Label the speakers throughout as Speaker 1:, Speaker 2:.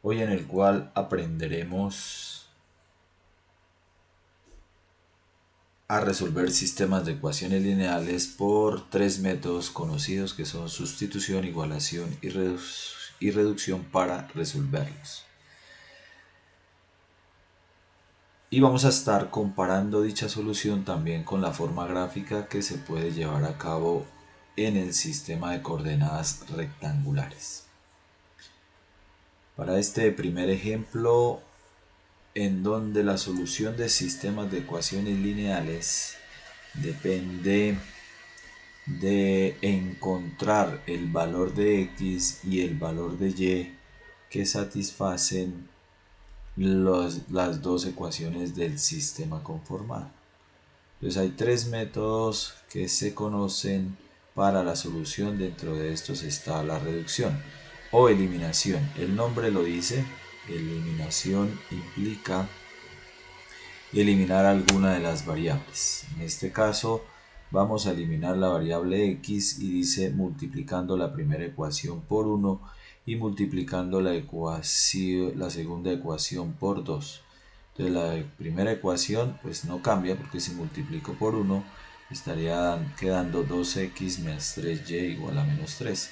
Speaker 1: hoy en el cual aprenderemos a resolver sistemas de ecuaciones lineales por tres métodos conocidos que son sustitución, igualación y reducción para resolverlos. Y vamos a estar comparando dicha solución también con la forma gráfica que se puede llevar a cabo en el sistema de coordenadas rectangulares. Para este primer ejemplo, en donde la solución de sistemas de ecuaciones lineales depende de encontrar el valor de x y el valor de y que satisfacen las dos ecuaciones del sistema conformado. Entonces hay tres métodos que se conocen para la solución. Dentro de estos está la reducción o eliminación. El nombre lo dice, eliminación implica eliminar alguna de las variables. En este caso vamos a eliminar la variable x y dice multiplicando la primera ecuación por 1 y multiplicando la segunda ecuación por 2. Entonces la primera ecuación pues no cambia porque si multiplico por 1 estaría quedando 2x más 3y igual a menos 13.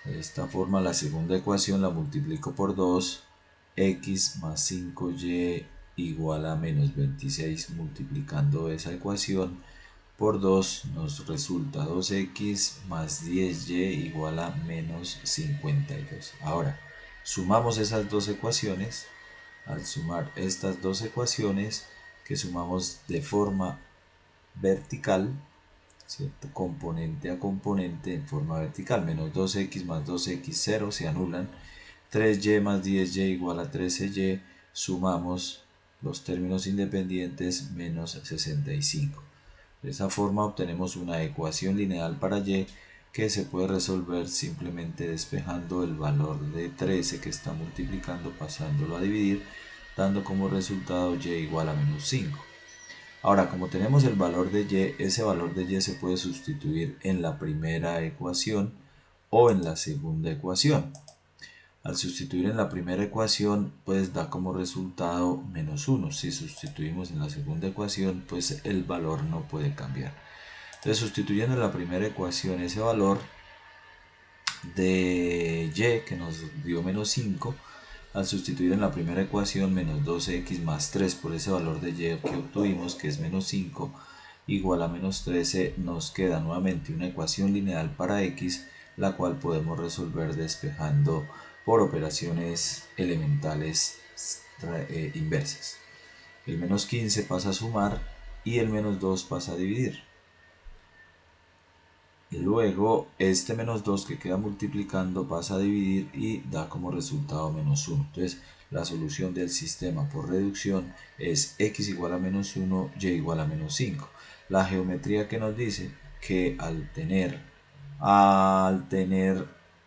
Speaker 1: De esta forma la segunda ecuación la multiplico por 2, x más 5y igual a menos 26. Multiplicando esa ecuación por 2 nos resulta 2x más 10y igual a menos 52. Ahora sumamos esas dos ecuaciones. Al sumar estas dos ecuaciones que sumamos de forma vertical, ¿cierto? Componente a componente en forma vertical, menos 2x más 2x 0 se anulan, 3y más 10y igual a 13y, sumamos los términos independientes menos 65. De esa forma obtenemos una ecuación lineal para y que se puede resolver simplemente despejando el valor de 13 que está multiplicando, pasándolo a dividir, dando como resultado y igual a menos 5. Ahora, como tenemos el valor de y, ese valor de y se puede sustituir en la primera ecuación o en la segunda ecuación. Al sustituir en la primera ecuación, pues da como resultado menos 1. Si sustituimos en la segunda ecuación, pues el valor no puede cambiar. Entonces, sustituyendo en la primera ecuación ese valor de y que nos dio menos 5, al sustituir en la primera ecuación menos 12x más 3 por ese valor de y que obtuvimos, que es menos 5, igual a menos 13, nos queda nuevamente una ecuación lineal para x, la cual podemos resolver despejando por operaciones elementales inversas. El menos 15 pasa a sumar y el menos 2 pasa a dividir. Y luego este menos 2 que queda multiplicando pasa a dividir y da como resultado menos 1. Entonces la solución del sistema por reducción es x igual a menos 1, y igual a menos 5. La geometría que nos dice que al tener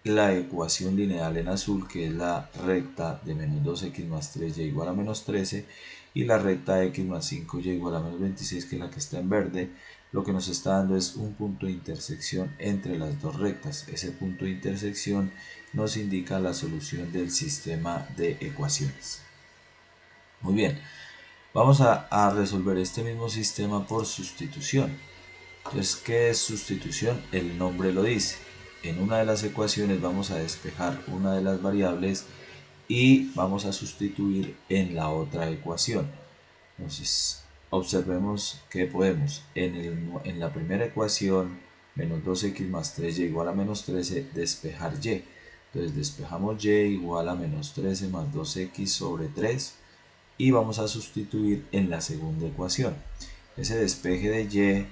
Speaker 1: la ecuación lineal en azul, que es la recta de menos 2x más 3y igual a menos 13, y la recta x más 5y igual a menos 26, que es la que está en verde, lo que nos está dando es un punto de intersección entre las dos rectas. Ese punto de intersección nos indica la solución del sistema de ecuaciones. Muy bien, vamos a resolver este mismo sistema por sustitución. Entonces, ¿qué es sustitución? El nombre lo dice. En una de las ecuaciones vamos a despejar una de las variables y vamos a sustituir en la otra ecuación. Entonces, observemos que podemos en la primera ecuación, menos 2x más 3y igual a menos 13, despejar y. Entonces despejamos y igual a menos 13 más 2x sobre 3 y vamos a sustituir en la segunda ecuación. Ese despeje de y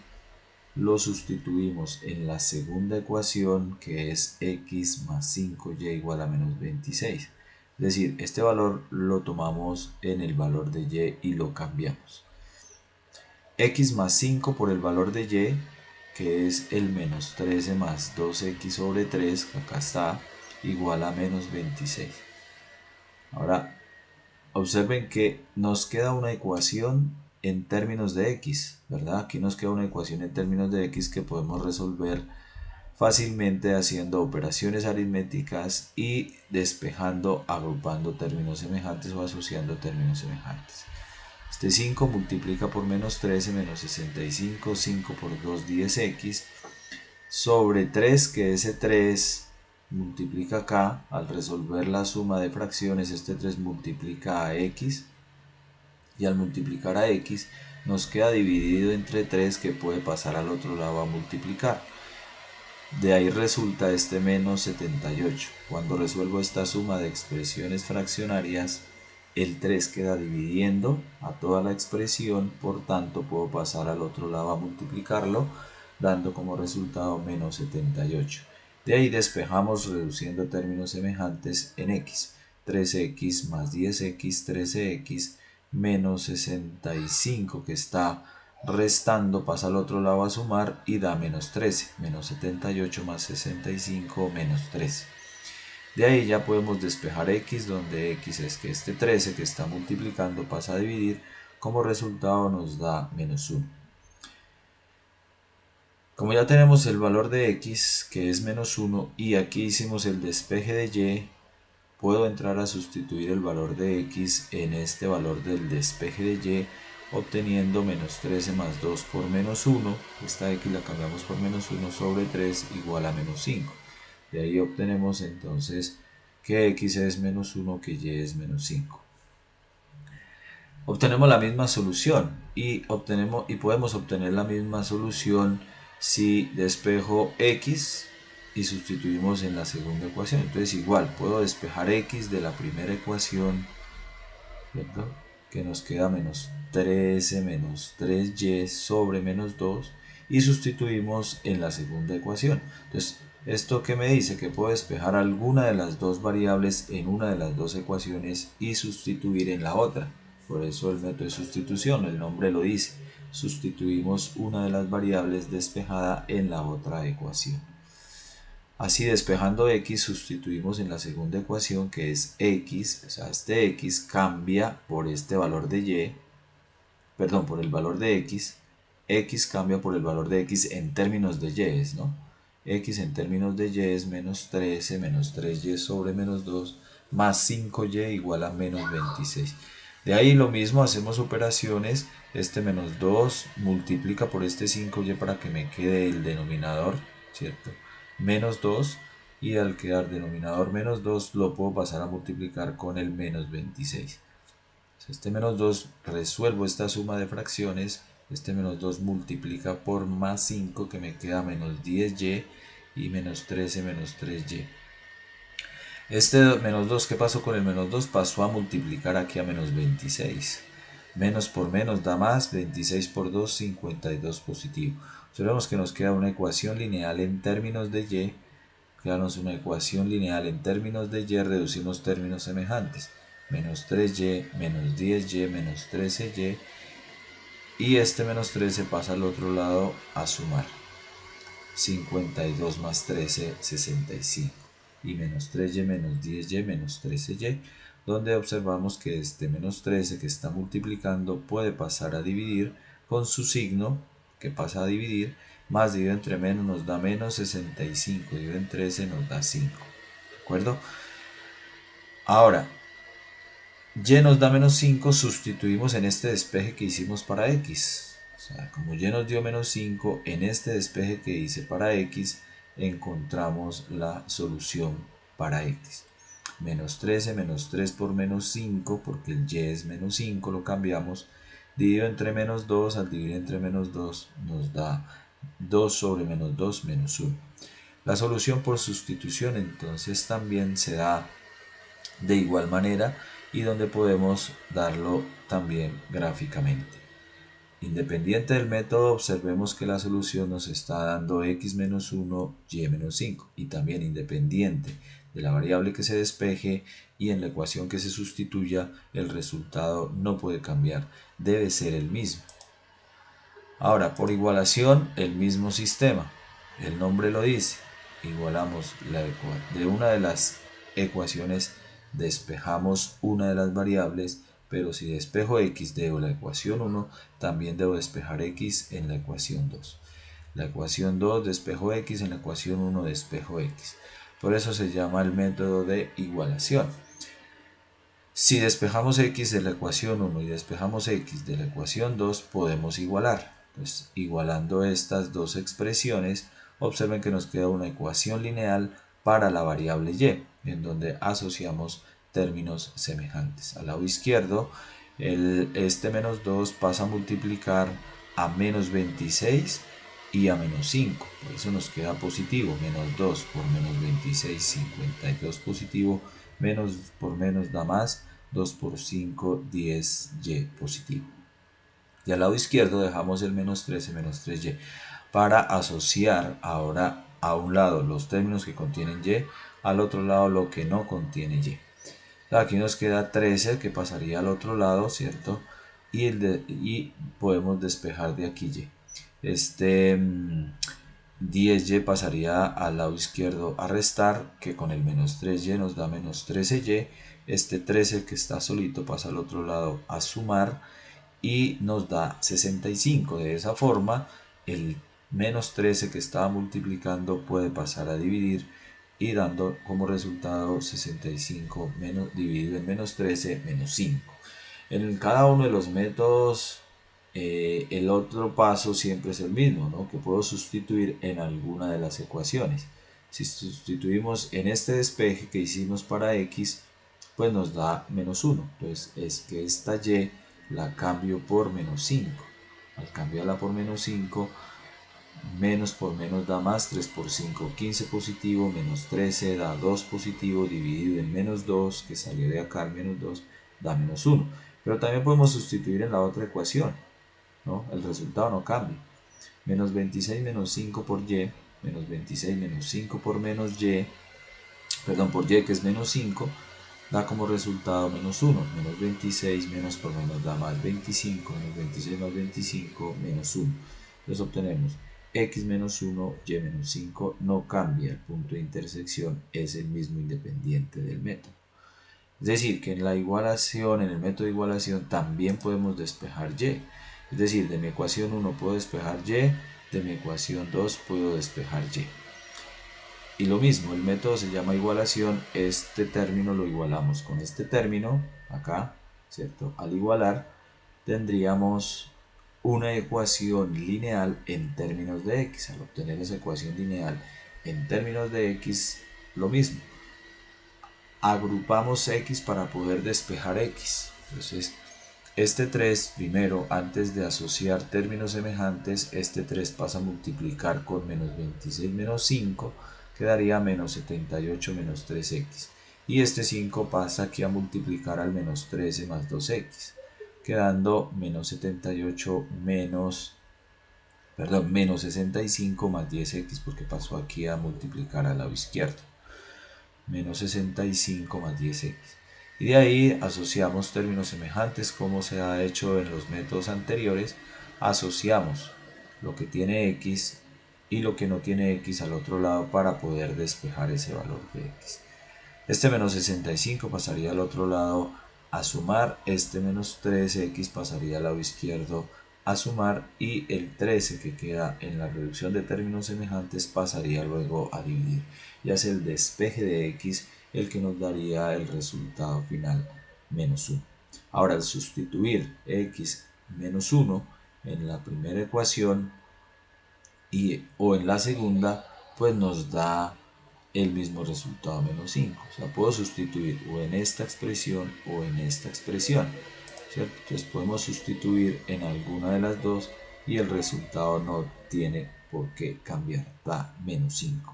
Speaker 1: lo sustituimos en la segunda ecuación, que es x más 5y igual a menos 26. Es decir, este valor lo tomamos en el valor de y lo cambiamos. X más 5 por el valor de y, que es el menos 13 más 2x sobre 3, que acá está, igual a menos 26. Ahora, observen que nos queda una ecuación en términos de x, ¿verdad? Aquí nos queda una ecuación en términos de x que podemos resolver fácilmente haciendo operaciones aritméticas y despejando, agrupando términos semejantes o asociando términos semejantes. Este 5 multiplica por menos 13, menos 65, 5 por 2, 10x, sobre 3, que ese 3 multiplica acá, al resolver la suma de fracciones, este 3 multiplica a x, y al multiplicar a x nos queda dividido entre 3 que puede pasar al otro lado a multiplicar. De ahí resulta este menos 78. Cuando resuelvo esta suma de expresiones fraccionarias, el 3 queda dividiendo a toda la expresión, por tanto puedo pasar al otro lado a multiplicarlo, dando como resultado menos 78. De ahí despejamos reduciendo términos semejantes en x. 3x más 10x, 13x, menos 65 que está restando pasa al otro lado a sumar y da menos 13, menos 78 más 65 menos 13. De ahí ya podemos despejar x, donde x es que este 13 que está multiplicando pasa a dividir, como resultado nos da menos 1. Como ya tenemos el valor de x, que es menos 1, y aquí hicimos el despeje de y, puedo entrar a sustituir el valor de x en este valor del despeje de y, obteniendo menos 13 más 2 por menos 1, esta x la cambiamos por menos 1 sobre 3 igual a menos 5. De ahí obtenemos entonces que x es menos 1, que y es menos 5. Obtenemos la misma solución y podemos obtener la misma solución si despejo x y sustituimos en la segunda ecuación. Entonces igual puedo despejar x de la primera ecuación, ¿cierto?, que nos queda menos 13 menos 3y sobre menos 2, y sustituimos en la segunda ecuación. Entonces, ¿esto qué me dice? Que puedo despejar alguna de las dos variables en una de las dos ecuaciones y sustituir en la otra. Por eso el método de sustitución, el nombre lo dice. Sustituimos una de las variables despejada en la otra ecuación. Así, despejando x, sustituimos en la segunda ecuación, que es x, o sea, este x cambia por este valor de y, perdón, por el valor de x cambia por el valor de x en términos de y, ¿no? X en términos de y es menos 13 menos 3y sobre menos 2 más 5y igual a menos 26. De ahí lo mismo, hacemos operaciones, este menos 2 multiplica por este 5y para que me quede el denominador, ¿cierto?, menos 2, y al quedar denominador menos 2 lo puedo pasar a multiplicar con el menos 26. Este menos 2, resuelvo esta suma de fracciones, este menos 2 multiplica por más 5 que me queda menos 10y y menos 13 menos 3y. Este menos 2, ¿qué pasó con el menos 2? Pasó a multiplicar aquí a menos 26. Menos por menos da más, 26 por 2, 52 positivo. Observemos que nos queda una ecuación lineal en términos de y. Creamos una ecuación lineal en términos de y, reducimos términos semejantes. Menos 3y, menos 10y, menos 13y. Y este menos 13 pasa al otro lado a sumar. 52 más 13, 65. Y menos 3y, menos 10y, menos 13y, donde observamos que este menos 13 que está multiplicando puede pasar a dividir con su signo, que pasa a dividir, más dividido entre menos nos da menos 65, dividido en 13 nos da 5. ¿De acuerdo? Ahora, y nos da menos 5, sustituimos en este despeje que hicimos para x. O sea, como y nos dio menos 5, en este despeje que hice para x, encontramos la solución para x. Menos 13, menos 3 por menos 5, porque el y es menos 5, lo cambiamos. Dividido entre menos 2, al dividir entre menos 2, nos da 2 sobre menos 2, menos 1. La solución por sustitución entonces también se da de igual manera, y donde podemos darlo también gráficamente. Independiente del método, observemos que la solución nos está dando x menos 1, y menos 5, y también independiente de la variable que se despeje y en la ecuación que se sustituya, el resultado no puede cambiar, debe ser el mismo. Ahora, por igualación, el mismo sistema, el nombre lo dice, igualamos de una de las ecuaciones, despejamos una de las variables, pero si despejo x de la ecuación 1, también debo despejar x en la ecuación 2. la ecuación 2 despejo x en la ecuación 1 despejo x. Por eso se llama el método de igualación. Si despejamos x de la ecuación 1 y despejamos x de la ecuación 2, podemos igualar. Pues igualando estas dos expresiones, observen que nos queda una ecuación lineal para la variable y, en donde asociamos términos semejantes. Al lado izquierdo, este menos 2 pasa a multiplicar a menos 26 y a menos 5. Por eso nos queda positivo. Menos 2 por menos 26, 52 positivo. Menos por menos da más. 2 por 5, 10y positivo. Y al lado izquierdo dejamos el menos 13, menos 3y, para asociar ahora a un lado los términos que contienen y, al otro lado lo que no contiene y. Aquí nos queda 13 que pasaría al otro lado, ¿cierto? Y podemos despejar de aquí y. Este 10y pasaría al lado izquierdo a restar, que con el menos 3y nos da menos 13y. Este 13 que está solito pasa al otro lado a sumar y nos da 65. De esa forma, el menos 13 que estaba multiplicando puede pasar a dividir y dando como resultado 65 dividido en menos 13 menos 5. En cada uno de los métodos el otro paso siempre es el mismo, ¿no? Que puedo sustituir en alguna de las ecuaciones. Si sustituimos en este despeje que hicimos para x, pues nos da menos 1. Entonces es que esta y la cambio por menos 5. Al cambiarla por menos 5, menos por menos da más, 3 por 5, 15 positivo, menos 13 da 2 positivo, dividido en menos 2, que salió de acá, el menos 2, da menos 1. Pero también podemos sustituir en la otra ecuación, ¿no? El resultado no cambia. Menos 26 menos 5 por y, menos 26 menos 5 por menos y, perdón, por y que es menos 5, da como resultado menos 1. Menos 26 menos por menos da más 25, menos 26 más 25, menos 1. Entonces obtenemos x menos 1, y menos 5, no cambia, el punto de intersección es el mismo independiente del método. Es decir, que en la igualación, en el método de igualación, también podemos despejar y. Es decir, de mi ecuación 1 puedo despejar y, de mi ecuación 2 puedo despejar y. Y lo mismo, el método se llama igualación, este término lo igualamos con este término, acá, ¿cierto? Al igualar, tendríamos una ecuación lineal en términos de x. Al obtener esa ecuación lineal en términos de x, lo mismo. Agrupamos x para poder despejar x. Entonces, este 3, primero, antes de asociar términos semejantes, este 3 pasa a multiplicar con menos 26 menos 5, quedaría menos 78 menos 3x. Y este 5 pasa aquí a multiplicar al menos 13 más 2x, quedando menos 78 menos 65 más 10x, porque pasó aquí a multiplicar al lado izquierdo. Menos 65 más 10x. Y de ahí asociamos términos semejantes como se ha hecho en los métodos anteriores. Asociamos lo que tiene x y lo que no tiene x al otro lado para poder despejar ese valor de x. Este menos 65 pasaría al otro lado a sumar, este menos 13x pasaría al lado izquierdo a sumar y el 13 que queda en la reducción de términos semejantes pasaría luego a dividir. Y es el despeje de x el que nos daría el resultado final, menos 1. Ahora, al sustituir x menos 1 en la primera ecuación o en la segunda, pues nos da el mismo resultado, menos 5. O sea, puedo sustituir o en esta expresión o en esta expresión, ¿cierto? Entonces podemos sustituir en alguna de las dos y el resultado no tiene por qué cambiar, da menos 5.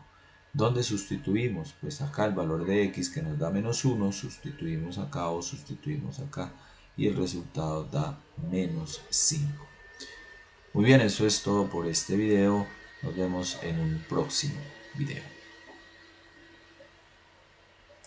Speaker 1: ¿Dónde sustituimos? Pues acá el valor de x que nos da menos 1, sustituimos acá o sustituimos acá y el resultado da menos 5. Muy bien, eso es todo por este video. Nos vemos en un próximo video.